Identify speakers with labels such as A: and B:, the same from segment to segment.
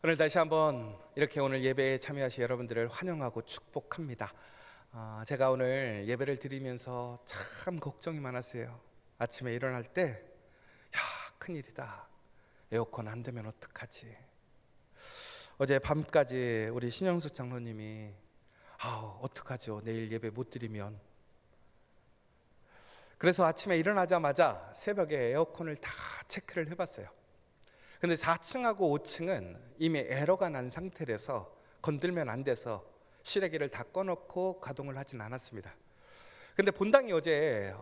A: 오늘 다시 한번 이렇게 오늘 예배에 참여하신 여러분들을 환영하고 축복합니다. 제가 오늘 예배를 드리면서 참 걱정이 많았어요. 아침에 일어날 때 큰일이다, 에어컨 안 되면 어떡하지. 어제 밤까지 우리 신영수 장로님이 어떡하죠, 내일 예배 못 드리면. 그래서 아침에 일어나자마자 새벽에 에어컨을 다 체크를 해봤어요. 근데 4층하고 5층은 이미 에러가 난 상태라서 건들면 안 돼서 실외기를 다 꺼놓고 가동을 하진 않았습니다. 근데 본당이 어제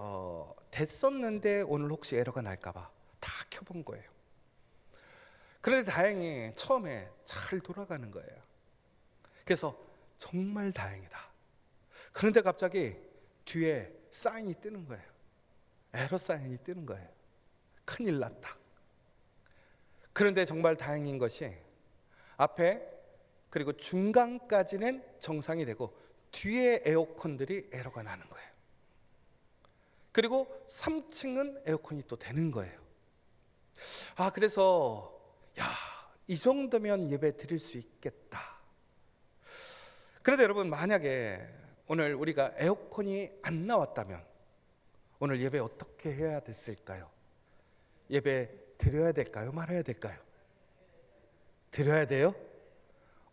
A: 됐었는데 오늘 혹시 에러가 날까봐 다 켜본 거예요. 그런데 다행히 처음에 잘 돌아가는 거예요. 그래서 정말 다행이다. 그런데 갑자기 뒤에 사인이 뜨는 거예요. 에러 사인이 뜨는 거예요. 큰일 났다. 그런데 정말 다행인 것이 앞에 그리고 중간까지는 정상이 되고 뒤에 에어컨들이 에러가 나는 거예요. 그리고 3층은 에어컨이 또 되는 거예요. 그래서 이 정도면 예배 드릴 수 있겠다. 그런데 여러분, 만약에 오늘 우리가 에어컨이 안 나왔다면 오늘 예배 어떻게 해야 됐을까요? 예배 드려야 될까요? 말아야 될까요? 드려야 돼요?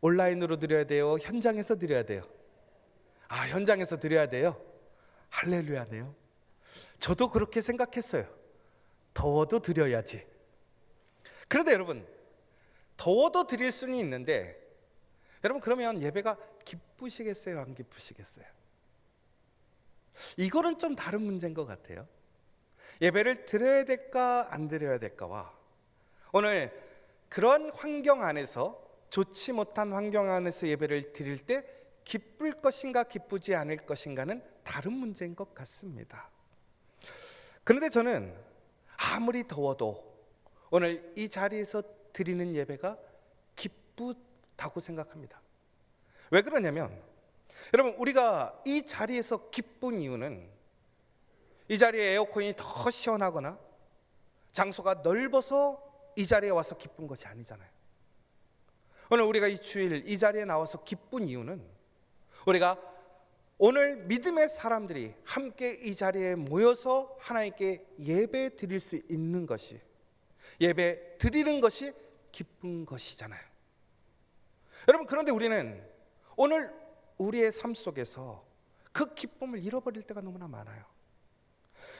A: 온라인으로 드려야 돼요? 현장에서 드려야 돼요? 현장에서 드려야 돼요? 할렐루야네요. 저도 그렇게 생각했어요. 더워도 드려야지. 그런데 여러분, 더워도 드릴 수는 있는데 여러분, 그러면 예배가 기쁘시겠어요? 안 기쁘시겠어요? 이거는 좀 다른 문제인 것 같아요. 예배를 드려야 될까 안 드려야 될까와 오늘 그런 환경 안에서, 좋지 못한 환경 안에서 예배를 드릴 때 기쁠 것인가 기쁘지 않을 것인가는 다른 문제인 것 같습니다. 그런데 저는 아무리 더워도 오늘 이 자리에서 드리는 예배가 기쁘다고 생각합니다. 왜 그러냐면 여러분, 우리가 이 자리에서 기쁜 이유는 이 자리에 에어컨이 더 시원하거나 장소가 넓어서 이 자리에 와서 기쁜 것이 아니잖아요. 오늘 우리가 이 주일 이 자리에 나와서 기쁜 이유는 우리가 오늘 믿음의 사람들이 함께 이 자리에 모여서 하나님께 예배 드릴 수 있는 것이, 예배 드리는 것이 기쁜 것이잖아요. 여러분, 그런데 우리는 오늘 우리의 삶 속에서 그 기쁨을 잃어버릴 때가 너무나 많아요.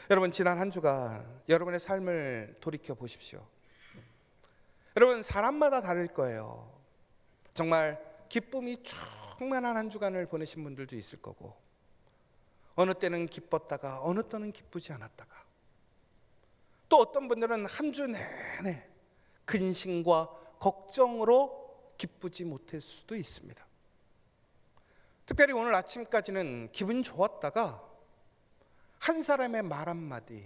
A: 여러분, 지난 한 주간 여러분의 삶을 돌이켜 보십시오. 여러분, 사람마다 다를 거예요. 정말 기쁨이 충만한 한 주간을 보내신 분들도 있을 거고, 어느 때는 기뻤다가 어느 때는 기쁘지 않았다가, 또 어떤 분들은 한 주 내내 근심과 걱정으로 기쁘지 못할 수도 있습니다. 특별히 오늘 아침까지는 기분 좋았다가 한 사람의 말 한마디,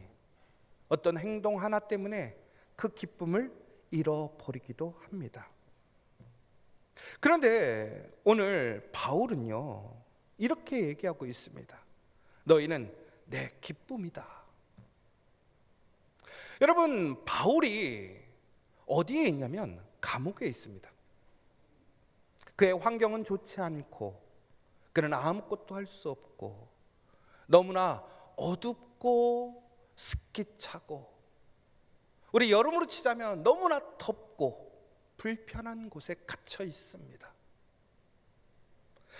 A: 어떤 행동 하나 때문에 그 기쁨을 잃어버리기도 합니다. 그런데 오늘 바울은요, 이렇게 얘기하고 있습니다. 너희는 내 기쁨이다. 여러분, 바울이 어디에 있냐면 감옥에 있습니다. 그의 환경은 좋지 않고, 그는 아무것도 할 수 없고, 너무나 어둡고 습기차고, 우리 여름으로 치자면 너무나 덥고 불편한 곳에 갇혀 있습니다.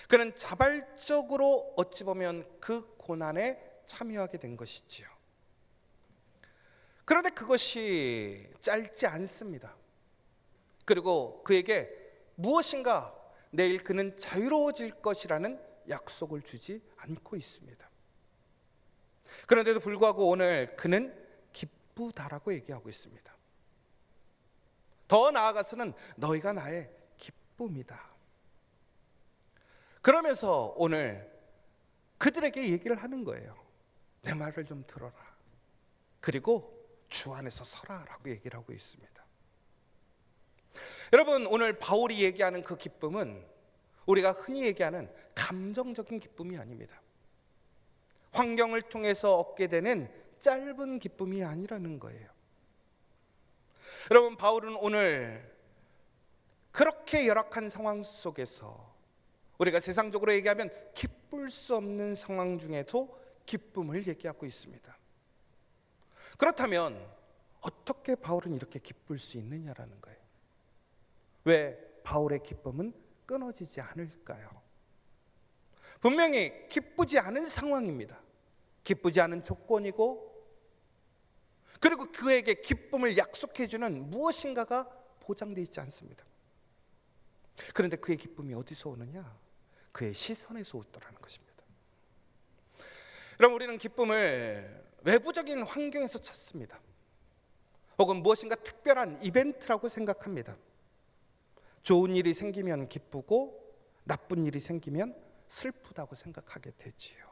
A: 그는 자발적으로 어찌 보면 그 고난에 참여하게 된 것이지요. 그런데 그것이 짧지 않습니다. 그리고 그에게 무엇인가 내일 그는 자유로워질 것이라는 약속을 주지 않고 있습니다. 그런데도 불구하고 오늘 그는 기쁘다라고 얘기하고 있습니다. 더 나아가서는 너희가 나의 기쁨이다. 그러면서 오늘 그들에게 얘기를 하는 거예요. 내 말을 좀 들어라. 그리고 주 안에서 서라라고 얘기를 하고 있습니다. 여러분, 오늘 바울이 얘기하는 그 기쁨은 우리가 흔히 얘기하는 감정적인 기쁨이 아닙니다. 환경을 통해서 얻게 되는 짧은 기쁨이 아니라는 거예요. 여러분, 바울은 오늘 그렇게 열악한 상황 속에서 우리가 세상적으로 얘기하면 기쁠 수 없는 상황 중에도 기쁨을 얘기하고 있습니다. 그렇다면 어떻게 바울은 이렇게 기쁠 수 있느냐라는 거예요. 왜 바울의 기쁨은 끊어지지 않을까요? 분명히 기쁘지 않은 상황입니다. 기쁘지 않은 조건이고, 그리고 그에게 기쁨을 약속해주는 무엇인가가 보장되어 있지 않습니다. 그런데 그의 기쁨이 어디서 오느냐? 그의 시선에서 오더라는 것입니다. 그럼 우리는 기쁨을 외부적인 환경에서 찾습니다. 혹은 무엇인가 특별한 이벤트라고 생각합니다. 좋은 일이 생기면 기쁘고 나쁜 일이 생기면 슬프다고 생각하게 되지요.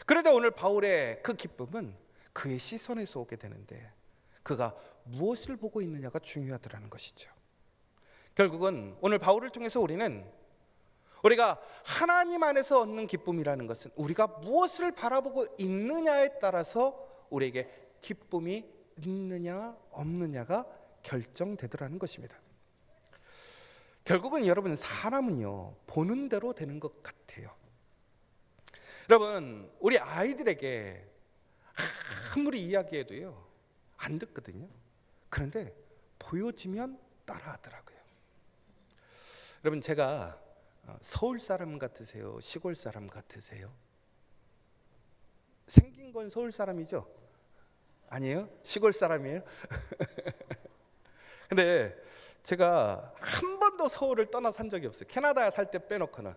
A: 그런데 오늘 바울의 그 기쁨은 그의 시선에서 오게 되는데, 그가 무엇을 보고 있느냐가 중요하더라는 것이죠. 결국은 오늘 바울을 통해서 우리가 하나님 안에서 얻는 기쁨이라는 것은 우리가 무엇을 바라보고 있느냐에 따라서 우리에게 기쁨이 있느냐 없느냐가 결정되더라는 것입니다. 결국은 여러분, 사람은요 보는 대로 되는 것 같아요. 여러분, 우리 아이들에게 아무리 이야기해도요 안 듣거든요. 그런데 보여지면 따라하더라고요. 여러분, 제가 서울 사람 같으세요? 시골 사람 같으세요? 생긴 건 서울 사람이죠? 아니에요? 시골 사람이에요? 근데 제가 한 번도 서울을 떠나 산 적이 없어요. 캐나다에 살 때 빼놓고는.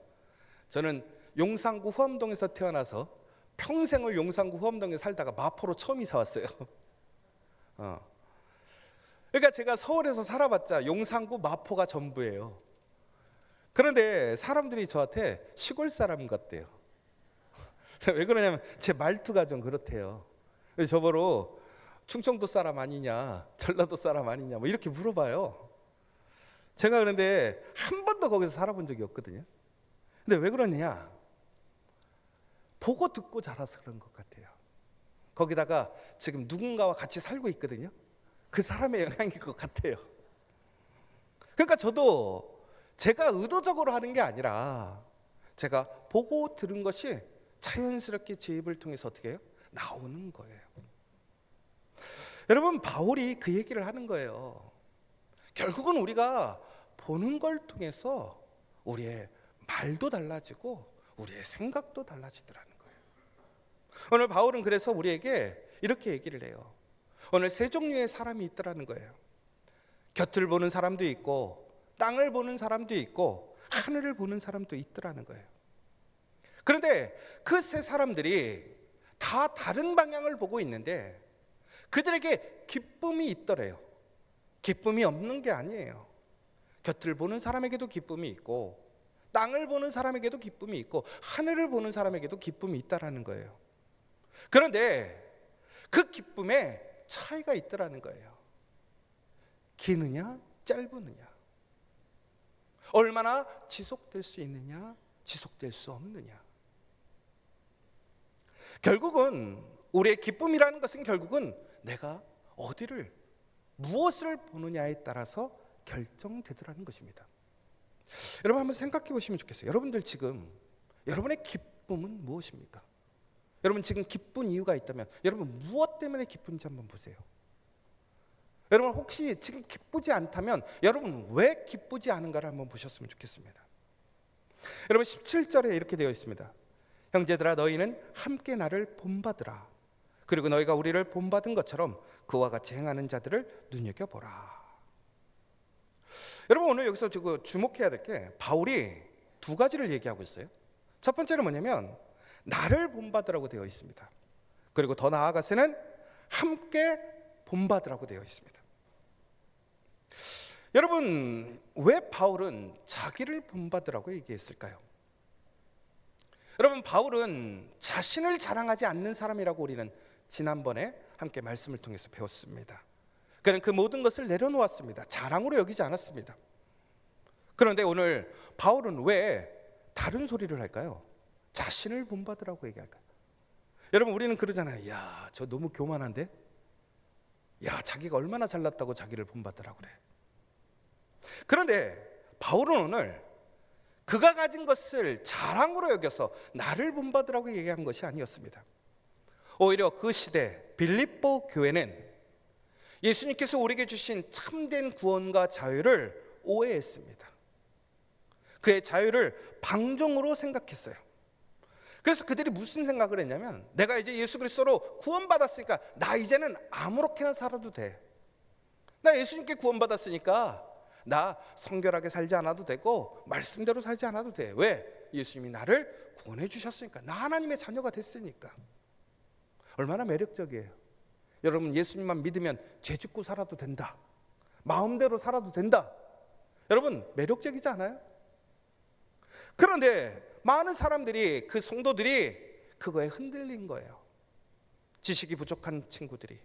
A: 저는 용산구 후암동에서 태어나서 평생을 용산구 후암동에 살다가 마포로 처음 이사 왔어요. 그러니까 제가 서울에서 살아봤자 용산구 마포가 전부예요. 그런데 사람들이 저한테 시골 사람 같대요. 왜 그러냐면 제 말투가 좀 그렇대요. 저보러 충청도 사람 아니냐, 전라도 사람 아니냐 뭐 이렇게 물어봐요. 제가 그런데 한 번도 거기서 살아본 적이 없거든요. 근데 왜 그러느냐, 보고 듣고 자라서 그런 것 같아요. 거기다가 지금 누군가와 같이 살고 있거든요. 그 사람의 영향일 것 같아요. 그러니까 저도 제가 의도적으로 하는 게 아니라 제가 보고 들은 것이 자연스럽게 제 입을 통해서 어떻게 해요? 나오는 거예요. 여러분, 바울이 그 얘기를 하는 거예요. 결국은 우리가 보는 걸 통해서 우리의 말도 달라지고 우리의 생각도 달라지더라는 거예요. 오늘 바울은 그래서 우리에게 이렇게 얘기를 해요. 오늘 세 종류의 사람이 있더라는 거예요. 곁을 보는 사람도 있고, 땅을 보는 사람도 있고, 하늘을 보는 사람도 있더라는 거예요. 그런데 그 세 사람들이 다 다른 방향을 보고 있는데 그들에게 기쁨이 있더래요. 기쁨이 없는 게 아니에요. 곁을 보는 사람에게도 기쁨이 있고, 땅을 보는 사람에게도 기쁨이 있고, 하늘을 보는 사람에게도 기쁨이 있다라는 거예요. 그런데 그 기쁨에 차이가 있더라는 거예요. 기느냐 짧으느냐, 얼마나 지속될 수 있느냐 지속될 수 없느냐. 결국은 우리의 기쁨이라는 것은 결국은 내가 어디를 무엇을 보느냐에 따라서 결정되더라는 것입니다. 여러분, 한번 생각해 보시면 좋겠어요. 여러분들 지금 여러분의 기쁨은 무엇입니까? 여러분 지금 기쁜 이유가 있다면 여러분 무엇 때문에 기쁜지 한번 보세요. 여러분 혹시 지금 기쁘지 않다면 여러분 왜 기쁘지 않은가를 한번 보셨으면 좋겠습니다. 여러분 17절에 이렇게 되어 있습니다. 형제들아, 너희는 함께 나를 본받으라. 그리고 너희가 우리를 본받은 것처럼 그와 같이 행하는 자들을 눈여겨보라. 여러분, 오늘 여기서 주목해야 될 게 바울이 두 가지를 얘기하고 있어요. 첫 번째는 뭐냐면 나를 본받으라고 되어 있습니다. 그리고 더 나아가서는 함께 본받으라고 되어 있습니다. 여러분, 왜 바울은 자기를 본받으라고 얘기했을까요? 여러분, 바울은 자신을 자랑하지 않는 사람이라고 우리는 지난번에 함께 말씀을 통해서 배웠습니다. 그는 그 모든 것을 내려놓았습니다. 자랑으로 여기지 않았습니다. 그런데 오늘 바울은 왜 다른 소리를 할까요? 자신을 본받으라고 얘기할까요? 여러분, 우리는 그러잖아요. 야, 저 너무 교만한데? 야, 자기가 얼마나 잘났다고 자기를 본받으라고 그래. 그런데 바울은 오늘 그가 가진 것을 자랑으로 여겨서 나를 본받으라고 얘기한 것이 아니었습니다. 오히려 그 시대 빌립보 교회는 예수님께서 우리에게 주신 참된 구원과 자유를 오해했습니다. 그의 자유를 방종으로 생각했어요. 그래서 그들이 무슨 생각을 했냐면, 내가 이제 예수 그리스도로 구원받았으니까 나 이제는 아무렇게나 살아도 돼. 나 예수님께 구원받았으니까 나 성결하게 살지 않아도 되고 말씀대로 살지 않아도 돼. 왜? 예수님이 나를 구원해 주셨으니까. 나 하나님의 자녀가 됐으니까. 얼마나 매력적이에요. 여러분, 예수님만 믿으면 죄 짓고 살아도 된다, 마음대로 살아도 된다. 여러분, 매력적이지 않아요? 그런데 많은 사람들이, 그 성도들이 그거에 흔들린 거예요. 지식이 부족한 친구들이,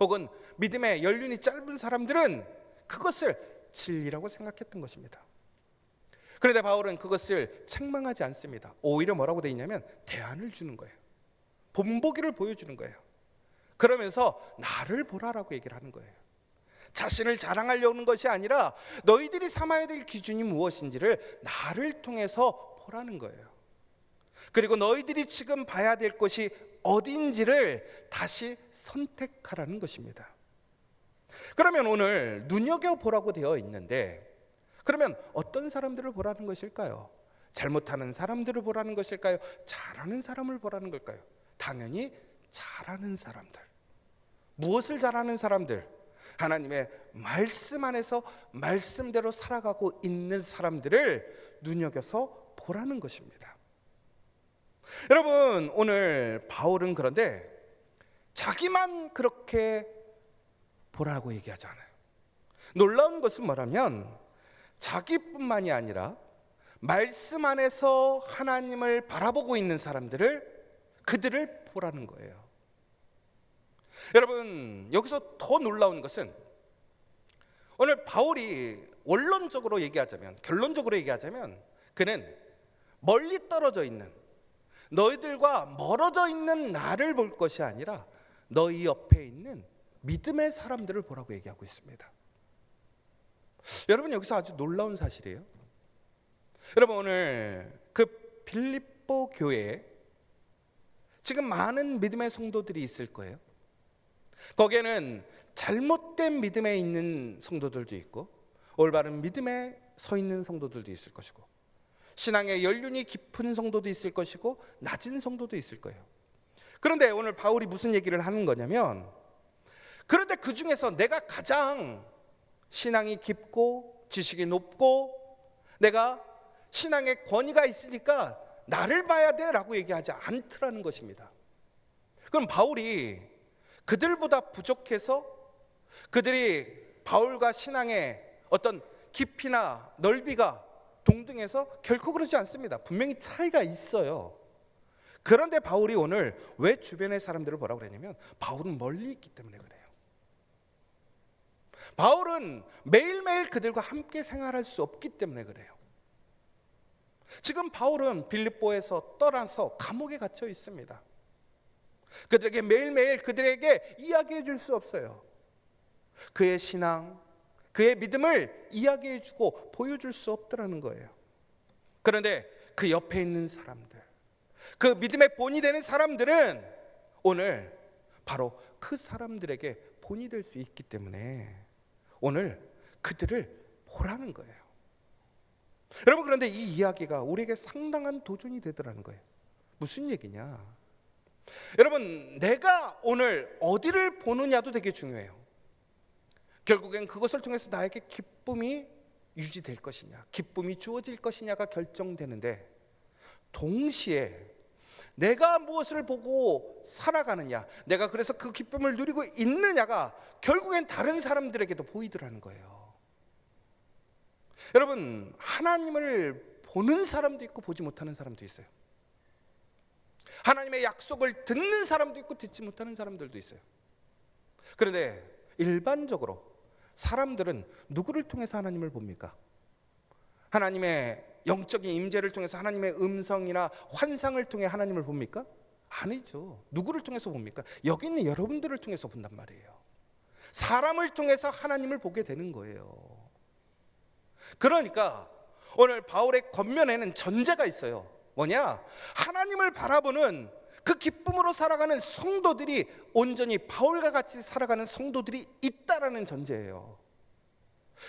A: 혹은 믿음의 연륜이 짧은 사람들은 그것을 진리라고 생각했던 것입니다. 그런데 바울은 그것을 책망하지 않습니다. 오히려 뭐라고 되어 있냐면 대안을 주는 거예요. 본보기를 보여주는 거예요. 그러면서 나를 보라라고 얘기를 하는 거예요. 자신을 자랑하려는 것이 아니라 너희들이 삼아야 될 기준이 무엇인지를 나를 통해서 보라는 거예요. 그리고 너희들이 지금 봐야 될 것이 어딘지를 다시 선택하라는 것입니다. 그러면 오늘 눈여겨보라고 되어 있는데, 그러면 어떤 사람들을 보라는 것일까요? 잘못하는 사람들을 보라는 것일까요? 잘하는 사람을 보라는 걸까요? 당연히 잘하는 사람들. 무엇을 잘하는 사람들? 하나님의 말씀 안에서 말씀대로 살아가고 있는 사람들을 눈여겨서 보라는 것입니다. 여러분, 오늘 바울은 그런데 자기만 그렇게 보라고 얘기하지 않아요. 놀라운 것은 뭐라면 자기뿐만이 아니라 말씀 안에서 하나님을 바라보고 있는 사람들을, 그들을 보라는 거예요. 여러분, 여기서 더 놀라운 것은 오늘 바울이 원론적으로 얘기하자면, 결론적으로 얘기하자면, 그는 멀리 떨어져 있는, 너희들과 멀어져 있는 나를 볼 것이 아니라 너희 옆에 있는 믿음의 사람들을 보라고 얘기하고 있습니다. 여러분, 여기서 아주 놀라운 사실이에요. 여러분, 오늘 그 빌립보 교회에 지금 많은 믿음의 성도들이 있을 거예요. 거기에는 잘못된 믿음에 있는 성도들도 있고 올바른 믿음에 서 있는 성도들도 있을 것이고, 신앙의 연륜이 깊은 성도도 있을 것이고 낮은 성도도 있을 거예요. 그런데 오늘 바울이 무슨 얘기를 하는 거냐면, 그런데 그 중에서 내가 가장 신앙이 깊고 지식이 높고 내가 신앙의 권위가 있으니까 나를 봐야 돼 라고 얘기하지 않더라는 것입니다. 그럼 바울이 그들보다 부족해서 그들이 바울과 신앙의 어떤 깊이나 넓이가 동등해서? 결코 그러지 않습니다. 분명히 차이가 있어요. 그런데 바울이 오늘 왜 주변의 사람들을 뭐라고 그랬냐면, 바울은 멀리 있기 때문에 그래요. 바울은 매일매일 그들과 함께 생활할 수 없기 때문에 그래요. 지금 바울은 빌립보에서 떠나서 감옥에 갇혀 있습니다. 그들에게 매일매일 그들에게 이야기해 줄 수 없어요. 그의 신앙, 그의 믿음을 이야기해 주고 보여줄 수 없더라는 거예요. 그런데 그 옆에 있는 사람들, 그 믿음의 본이 되는 사람들은 오늘 바로 그 사람들에게 본이 될 수 있기 때문에 오늘 그들을 보라는 거예요. 여러분, 그런데 이 이야기가 우리에게 상당한 도전이 되더라는 거예요. 무슨 얘기냐? 여러분, 내가 오늘 어디를 보느냐도 되게 중요해요. 결국엔 그것을 통해서 나에게 기쁨이 유지될 것이냐, 기쁨이 주어질 것이냐가 결정되는데, 동시에 내가 무엇을 보고 살아가느냐, 내가 그래서 그 기쁨을 누리고 있느냐가 결국엔 다른 사람들에게도 보이더라는 거예요. 여러분, 하나님을 보는 사람도 있고 보지 못하는 사람도 있어요. 하나님의 약속을 듣는 사람도 있고 듣지 못하는 사람들도 있어요. 그런데 일반적으로 사람들은 누구를 통해서 하나님을 봅니까? 하나님의 영적인 임재를 통해서, 하나님의 음성이나 환상을 통해 하나님을 봅니까? 아니죠. 누구를 통해서 봅니까? 여기 있는 여러분들을 통해서 본단 말이에요. 사람을 통해서 하나님을 보게 되는 거예요. 그러니까 오늘 바울의 권면에는 전제가 있어요. 뭐냐? 하나님을 바라보는 그 기쁨으로 살아가는 성도들이 온전히 바울과 같이 살아가는 성도들이 있다라는 전제예요.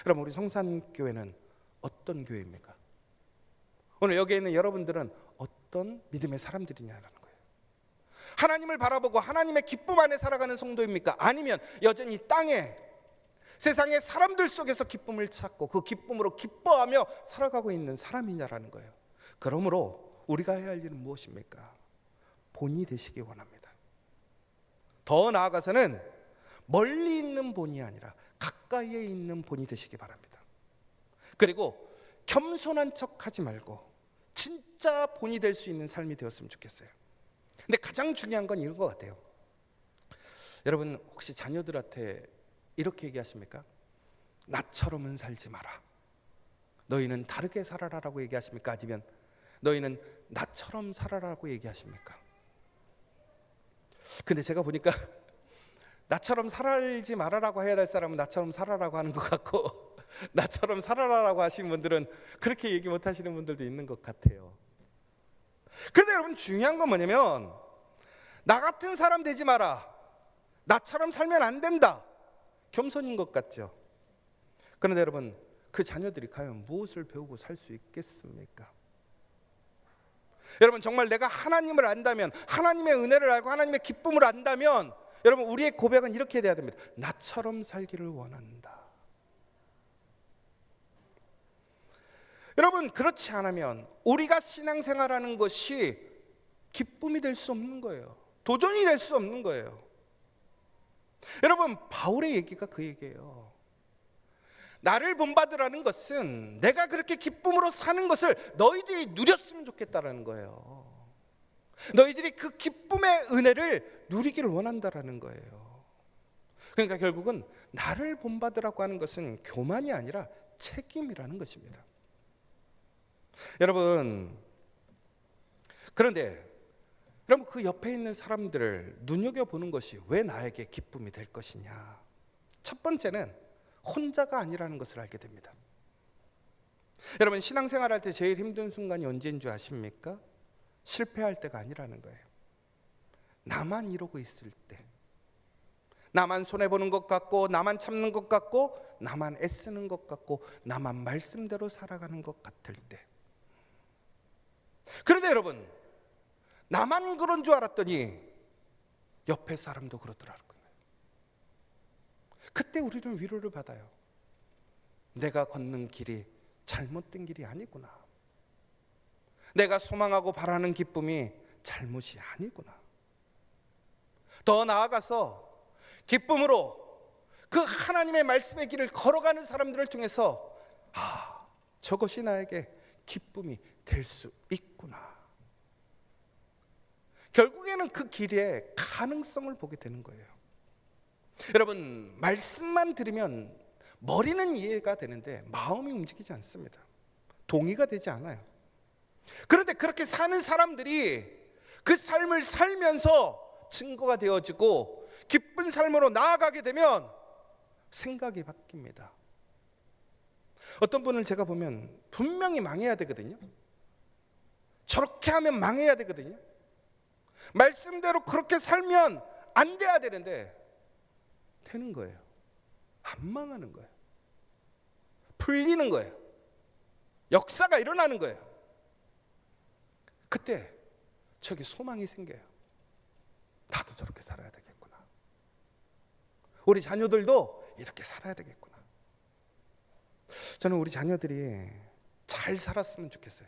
A: 그럼 우리 성산교회는 어떤 교회입니까? 오늘 여기에 있는 여러분들은 어떤 믿음의 사람들이냐라는 거예요. 하나님을 바라보고 하나님의 기쁨 안에 살아가는 성도입니까? 아니면 여전히 땅에 세상의 사람들 속에서 기쁨을 찾고 그 기쁨으로 기뻐하며 살아가고 있는 사람이냐라는 거예요. 그러므로 우리가 해야 할 일은 무엇입니까? 본이 되시기 원합니다. 더 나아가서는 멀리 있는 본이 아니라 가까이에 있는 본이 되시기 바랍니다. 그리고 겸손한 척하지 말고 진짜 본이 될 수 있는 삶이 되었으면 좋겠어요. 근데 가장 중요한 건 이런 것 같아요. 여러분 혹시 자녀들한테 이렇게 얘기하십니까? 나처럼은 살지 마라. 너희는 다르게 살아라라고 얘기하십니까? 아니면 너희는 나처럼 살아라고 얘기하십니까? 근데 제가 보니까 나처럼 살지 말아라고 해야 될 사람은 나처럼 살아라고 하는 것 같고 나처럼 살아라라고 하시는 분들은 그렇게 얘기 못 하시는 분들도 있는 것 같아요. 그런데 여러분 중요한 건 뭐냐면 나 같은 사람 되지 마라. 나처럼 살면 안 된다. 겸손인 것 같죠. 그런데 여러분 그 자녀들이 과연 무엇을 배우고 살 수 있겠습니까? 여러분 정말 내가 하나님을 안다면 하나님의 은혜를 알고 하나님의 기쁨을 안다면 여러분 우리의 고백은 이렇게 돼야 됩니다. 나처럼 살기를 원한다. 여러분 그렇지 않으면 우리가 신앙생활하는 것이 기쁨이 될 수 없는 거예요. 도전이 될 수 없는 거예요. 여러분 바울의 얘기가 그 얘기예요. 나를 본받으라는 것은 내가 그렇게 기쁨으로 사는 것을 너희들이 누렸으면 좋겠다라는 거예요. 너희들이 그 기쁨의 은혜를 누리기를 원한다라는 거예요. 그러니까 결국은 나를 본받으라고 하는 것은 교만이 아니라 책임이라는 것입니다. 여러분 그런데 여러분 그 옆에 있는 사람들을 눈여겨보는 것이 왜 나에게 기쁨이 될 것이냐. 첫 번째는 혼자가 아니라는 것을 알게 됩니다. 여러분 신앙생활할 때 제일 힘든 순간이 언제인 줄 아십니까? 실패할 때가 아니라는 거예요. 나만 이러고 있을 때, 나만 손해보는 것 같고 나만 참는 것 같고 나만 애쓰는 것 같고 나만 말씀대로 살아가는 것 같을 때. 그런데 여러분 나만 그런 줄 알았더니 옆에 사람도 그렇더라고요. 그때 우리는 위로를 받아요. 내가 걷는 길이 잘못된 길이 아니구나. 내가 소망하고 바라는 기쁨이 잘못이 아니구나. 더 나아가서 기쁨으로 그 하나님의 말씀의 길을 걸어가는 사람들을 통해서 저것이 나에게 기쁨이 될 수 있구나. 결국에는 그 길의 가능성을 보게 되는 거예요. 여러분 말씀만 들으면 머리는 이해가 되는데 마음이 움직이지 않습니다. 동의가 되지 않아요. 그런데 그렇게 사는 사람들이 그 삶을 살면서 증거가 되어지고 기쁜 삶으로 나아가게 되면 생각이 바뀝니다. 어떤 분을 제가 보면 분명히 망해야 되거든요. 저렇게 하면 망해야 되거든요. 말씀대로 그렇게 살면 안 돼야 되는데 되는 거예요. 안 망하는 거예요. 풀리는 거예요. 역사가 일어나는 거예요. 그때 저기 소망이 생겨요. 나도 저렇게 살아야 되겠구나. 우리 자녀들도 이렇게 살아야 되겠구나. 저는 우리 자녀들이 잘 살았으면 좋겠어요.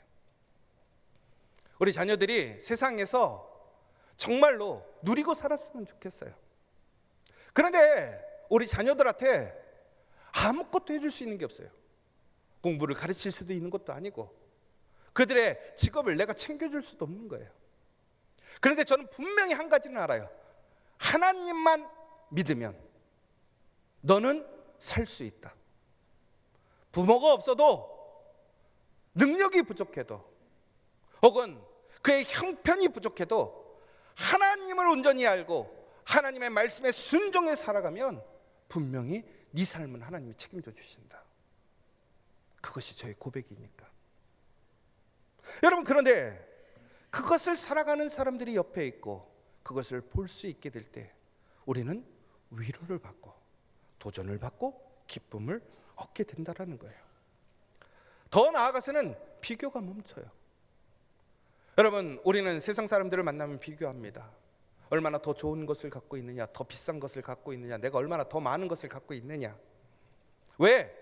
A: 우리 자녀들이 세상에서 정말로 누리고 살았으면 좋겠어요. 그런데 우리 자녀들한테 아무것도 해줄 수 있는 게 없어요. 공부를 가르칠 수도 있는 것도 아니고 그들의 직업을 내가 챙겨줄 수도 없는 거예요. 그런데 저는 분명히 한 가지는 알아요. 하나님만 믿으면 너는 살 수 있다. 부모가 없어도 능력이 부족해도 혹은 그의 형편이 부족해도 하나님을 온전히 알고 하나님의 말씀에 순종해 살아가면 분명히 네 삶은 하나님이 책임져 주신다. 그것이 저의 고백이니까. 여러분, 그런데 그것을 살아가는 사람들이 옆에 있고 그것을 볼 수 있게 될 때 우리는 위로를 받고 도전을 받고 기쁨을 얻게 된다라는 거예요. 더 나아가서는 비교가 멈춰요. 여러분, 우리는 세상 사람들을 만나면 비교합니다. 얼마나 더 좋은 것을 갖고 있느냐, 더 비싼 것을 갖고 있느냐, 내가 얼마나 더 많은 것을 갖고 있느냐. 왜?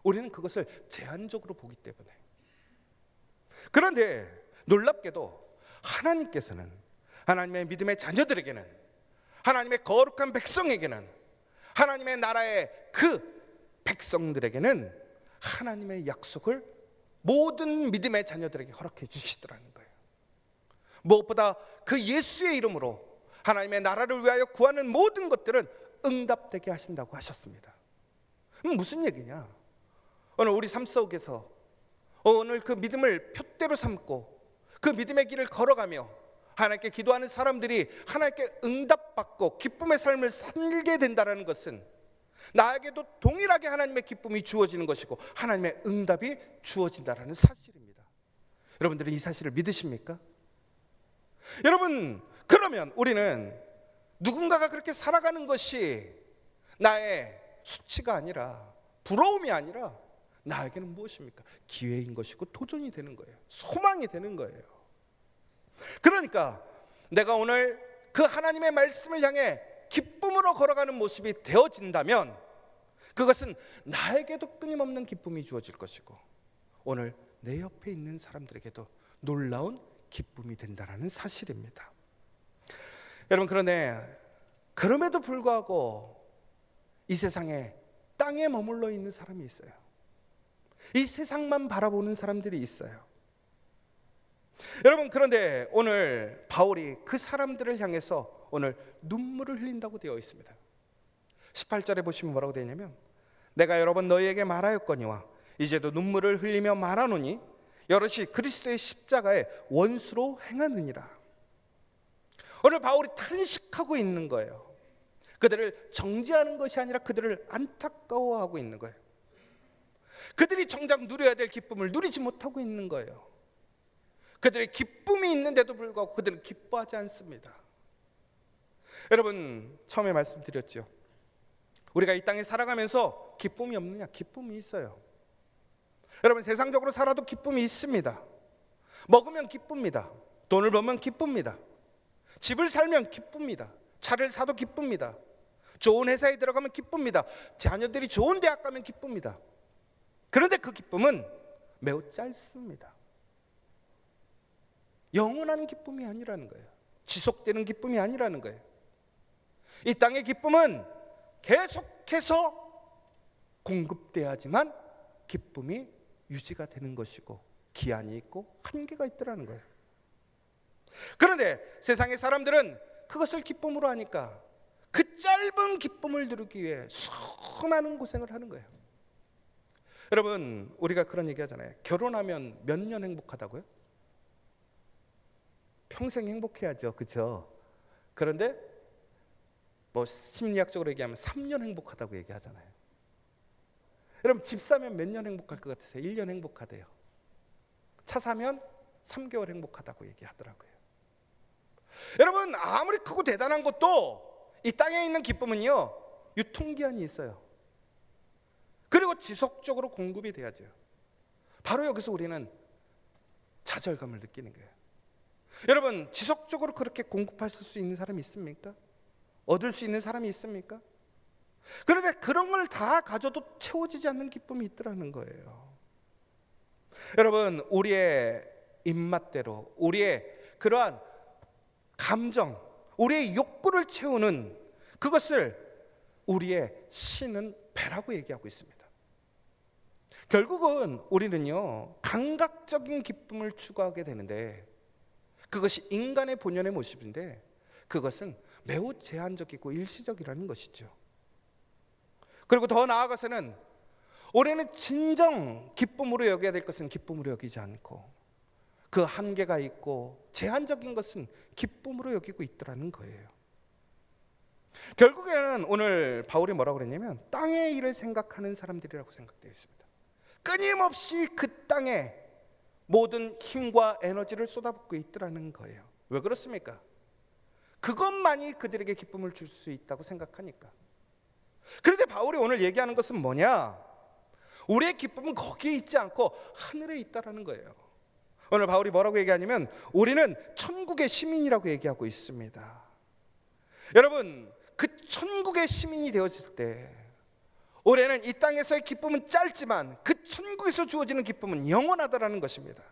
A: 우리는 그것을 제한적으로 보기 때문에. 그런데 놀랍게도 하나님께서는 하나님의 믿음의 자녀들에게는, 하나님의 거룩한 백성에게는, 하나님의 나라의 그 백성들에게는 하나님의 약속을 모든 믿음의 자녀들에게 허락해 주시더라는 거예요. 무엇보다 그 예수의 이름으로 하나님의 나라를 위하여 구하는 모든 것들은 응답되게 하신다고 하셨습니다. 무슨 얘기냐? 오늘 우리 삶 속에서 오늘 그 믿음을 표대로 삼고 그 믿음의 길을 걸어가며 하나님께 기도하는 사람들이 하나님께 응답받고 기쁨의 삶을 살게 된다는 것은 나에게도 동일하게 하나님의 기쁨이 주어지는 것이고 하나님의 응답이 주어진다는 사실입니다. 여러분들은 이 사실을 믿으십니까? 여러분, 그러면 우리는 누군가가 그렇게 살아가는 것이 나의 수치가 아니라, 부러움이 아니라 나에게는 무엇입니까? 기회인 것이고 도전이 되는 거예요. 소망이 되는 거예요. 그러니까 내가 오늘 그 하나님의 말씀을 향해 기쁨으로 걸어가는 모습이 되어진다면 그것은 나에게도 끊임없는 기쁨이 주어질 것이고 오늘 내 옆에 있는 사람들에게도 놀라운 기쁨이 된다는 사실입니다. 여러분, 그런데 그럼에도 불구하고 이 세상에 땅에 머물러 있는 사람이 있어요. 이 세상만 바라보는 사람들이 있어요. 여러분, 그런데 오늘 바울이 그 사람들을 향해서 오늘 눈물을 흘린다고 되어 있습니다. 18절에 보시면 뭐라고 되어 있냐면, 내가 여러 번 너희에게 말하였거니와 이제도 눈물을 흘리며 말하노니 여럿이 그리스도의 십자가의 원수로 행하느니라. 오늘 바울이 탄식하고 있는 거예요. 그들을 정죄하는 것이 아니라 그들을 안타까워하고 있는 거예요. 그들이 정작 누려야 될 기쁨을 누리지 못하고 있는 거예요. 그들의 기쁨이 있는데도 불구하고 그들은 기뻐하지 않습니다. 여러분, 처음에 말씀드렸죠. 우리가 이 땅에 살아가면서 기쁨이 없느냐? 기쁨이 있어요. 여러분, 세상적으로 살아도 기쁨이 있습니다. 먹으면 기쁩니다. 돈을 벌면 기쁩니다. 집을 살면 기쁩니다. 차를 사도 기쁩니다. 좋은 회사에 들어가면 기쁩니다. 자녀들이 좋은 대학 가면 기쁩니다. 그런데 그 기쁨은 매우 짧습니다. 영원한 기쁨이 아니라는 거예요. 지속되는 기쁨이 아니라는 거예요. 이 땅의 기쁨은 계속해서 공급돼야지만 기쁨이 유지가 되는 것이고 기한이 있고 한계가 있더라는 거예요. 그런데 세상의 사람들은 그것을 기쁨으로 하니까 그 짧은 기쁨을 누리기 위해 수많은 고생을 하는 거예요. 여러분, 우리가 그런 얘기 하잖아요. 결혼하면 몇 년 행복하다고요? 평생 행복해야죠. 그렇죠? 그런데 뭐 심리학적으로 얘기하면 3년 행복하다고 얘기하잖아요. 여러분, 집 사면 몇 년 행복할 것 같으세요? 1년 행복하대요. 차 사면 3개월 행복하다고 얘기하더라고요. 여러분, 아무리 크고 대단한 것도 이 땅에 있는 기쁨은요, 유통기한이 있어요. 그리고 지속적으로 공급이 돼야죠. 바로 여기서 우리는 좌절감을 느끼는 거예요. 여러분, 지속적으로 그렇게 공급할 수 있는 사람이 있습니까? 얻을 수 있는 사람이 있습니까? 그런데 그런 걸 다 가져도 채워지지 않는 기쁨이 있더라는 거예요. 여러분, 우리의 입맛대로 우리의 그러한 감정, 우리의 욕구를 채우는 그것을 우리의 신은 배라고 얘기하고 있습니다. 결국은 우리는요, 감각적인 기쁨을 추구하게 되는데 그것이 인간의 본연의 모습인데 그것은 매우 제한적이고 일시적이라는 것이죠. 그리고 더 나아가서는 우리는 진정 기쁨으로 여겨야 될 것은 기쁨으로 여기지 않고 그 한계가 있고 제한적인 것은 기쁨으로 여기고 있더라는 거예요. 결국에는 오늘 바울이 뭐라고 그랬냐면 땅의 일을 생각하는 사람들이라고 생각되어 있습니다. 끊임없이 그 땅에 모든 힘과 에너지를 쏟아붓고 있더라는 거예요. 왜 그렇습니까? 그것만이 그들에게 기쁨을 줄 수 있다고 생각하니까. 그런데 바울이 오늘 얘기하는 것은 뭐냐? 우리의 기쁨은 거기에 있지 않고 하늘에 있다라는 거예요. 오늘 바울이 뭐라고 얘기하냐면 우리는 천국의 시민이라고 얘기하고 있습니다. 여러분, 그 천국의 시민이 되어질 때 우리는 이 땅에서의 기쁨은 짧지만 그 천국에서 주어지는 기쁨은 영원하다라는 것입니다.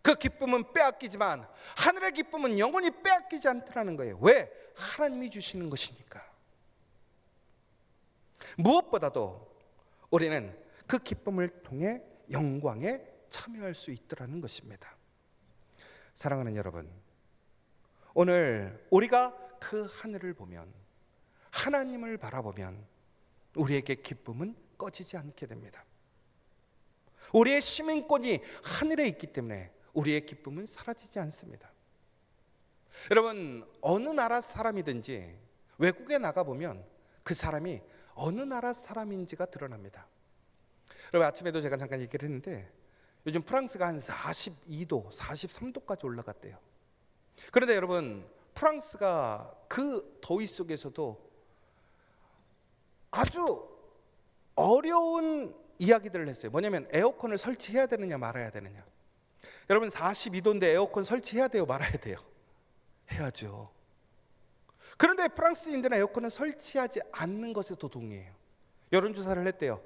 A: 그 기쁨은 빼앗기지만 하늘의 기쁨은 영원히 빼앗기지 않더라는 거예요. 왜? 하나님이 주시는 것이니까. 무엇보다도 우리는 그 기쁨을 통해 영광에 참여할 수 있더라는 것입니다. 사랑하는 여러분, 오늘 우리가 그 하늘을 보면, 하나님을 바라보면 우리에게 기쁨은 꺼지지 않게 됩니다. 우리의 시민권이 하늘에 있기 때문에 우리의 기쁨은 사라지지 않습니다. 여러분, 어느 나라 사람이든지 외국에 나가보면 그 사람이 어느 나라 사람인지가 드러납니다. 여러분, 아침에도 제가 잠깐 얘기를 했는데 요즘 프랑스가 한 42도, 43도까지 올라갔대요. 그런데 여러분, 프랑스가 그 더위 속에서도 아주 어려운 이야기들을 했어요. 뭐냐면 에어컨을 설치해야 되느냐 말아야 되느냐. 여러분, 42도인데 에어컨 설치해야 돼요 말아야 돼요? 해야죠. 그런데 프랑스인들은 에어컨을 설치하지 않는 것에도 동의해요. 여론조사를 했대요.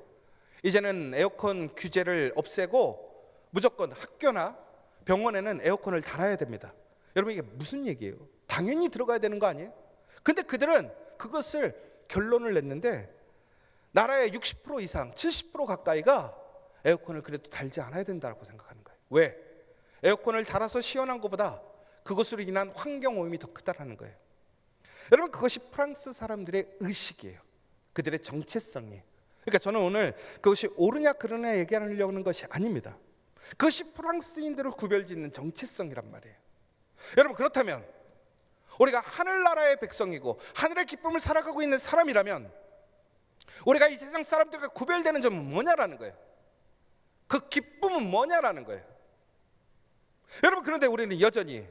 A: 이제는 에어컨 규제를 없애고 무조건 학교나 병원에는 에어컨을 달아야 됩니다. 여러분, 이게 무슨 얘기예요? 당연히 들어가야 되는 거 아니에요? 근데 그들은 그것을 결론을 냈는데 나라의 60% 이상, 70% 가까이가 에어컨을 그래도 달지 않아야 된다고 생각하는 거예요. 왜? 에어컨을 달아서 시원한 것보다 그것으로 인한 환경오염이 더 크다라는 거예요. 여러분, 그것이 프랑스 사람들의 의식이에요. 그들의 정체성이에요. 그러니까 저는 오늘 그것이 옳으냐 그르냐 얘기하려는 것이 아닙니다. 그것이 프랑스인들을 구별짓는 정체성이란 말이에요. 여러분, 그렇다면 우리가 하늘나라의 백성이고 하늘의 기쁨을 살아가고 있는 사람이라면 우리가 이 세상 사람들과 구별되는 점은 뭐냐라는 거예요. 그 기쁨은 뭐냐라는 거예요. 여러분, 그런데 우리는 여전히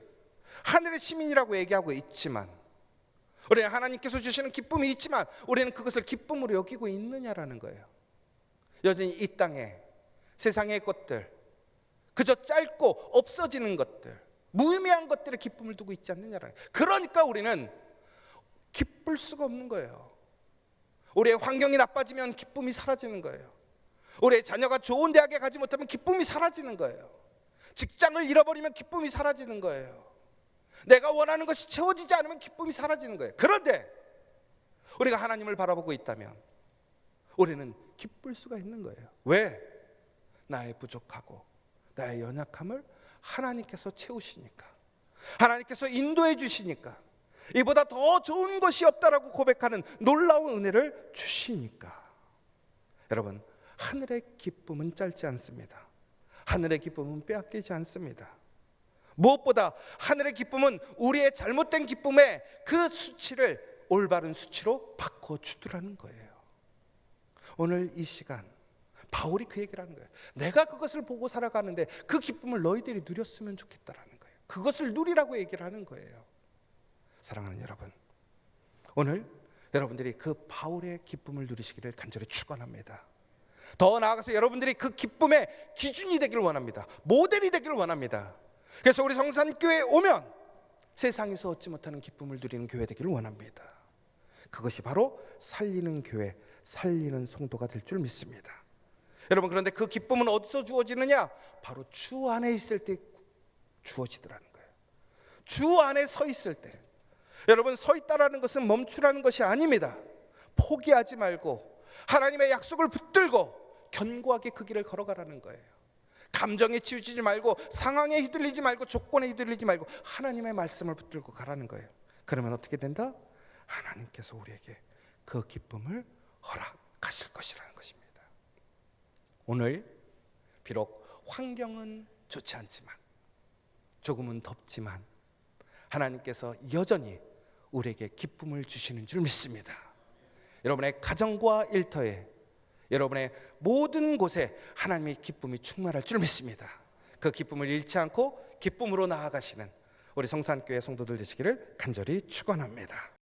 A: 하늘의 시민이라고 얘기하고 있지만, 우리는 하나님께서 주시는 기쁨이 있지만 우리는 그것을 기쁨으로 여기고 있느냐라는 거예요. 여전히 이 땅에 세상의 것들, 그저 짧고 없어지는 것들, 무의미한 것들에 기쁨을 두고 있지 않느냐라는 거예요. 그러니까 우리는 기쁠 수가 없는 거예요. 우리의 환경이 나빠지면 기쁨이 사라지는 거예요. 우리의 자녀가 좋은 대학에 가지 못하면 기쁨이 사라지는 거예요. 직장을 잃어버리면 기쁨이 사라지는 거예요. 내가 원하는 것이 채워지지 않으면 기쁨이 사라지는 거예요. 그런데 우리가 하나님을 바라보고 있다면 우리는 기쁠 수가 있는 거예요. 왜? 나의 부족하고 나의 연약함을 하나님께서 채우시니까, 하나님께서 인도해 주시니까, 이보다 더 좋은 것이 없다라고 고백하는 놀라운 은혜를 주시니까. 여러분, 하늘의 기쁨은 짧지 않습니다. 하늘의 기쁨은 빼앗기지 않습니다. 무엇보다 하늘의 기쁨은 우리의 잘못된 기쁨의 그 수치를 올바른 수치로 바꿔주더라는 거예요. 오늘 이 시간 바울이 그 얘기를 하는 거예요. 내가 그것을 보고 살아가는데 그 기쁨을 너희들이 누렸으면 좋겠다라는 거예요. 그것을 누리라고 얘기를 하는 거예요. 사랑하는 여러분, 오늘 여러분들이 그 바울의 기쁨을 누리시기를 간절히 축원합니다. 더 나아가서 여러분들이 그 기쁨의 기준이 되기를 원합니다. 모델이 되기를 원합니다. 그래서 우리 성산교회에 오면 세상에서 얻지 못하는 기쁨을 누리는 교회 되기를 원합니다. 그것이 바로 살리는 교회, 살리는 성도가 될 줄 믿습니다. 여러분, 그런데 그 기쁨은 어디서 주어지느냐? 바로 주 안에 있을 때 주어지더라는 거예요. 주 안에 서 있을 때. 여러분, 서 있다라는 것은 멈추라는 것이 아닙니다. 포기하지 말고 하나님의 약속을 붙들고 견고하게 그 길을 걸어가라는 거예요. 감정에 치우치지 말고, 상황에 휘둘리지 말고, 조건에 휘둘리지 말고 하나님의 말씀을 붙들고 가라는 거예요. 그러면 어떻게 된다? 하나님께서 우리에게 그 기쁨을 허락하실 것이라는 것입니다. 오늘 비록 환경은 좋지 않지만, 조금은 덥지만 하나님께서 여전히 우리에게 기쁨을 주시는 줄 믿습니다. 여러분의 가정과 일터에 여러분의 모든 곳에 하나님의 기쁨이 충만할 줄 믿습니다. 그 기쁨을 잃지 않고 기쁨으로 나아가시는 우리 성산교회 성도들 되시기를 간절히 축원합니다.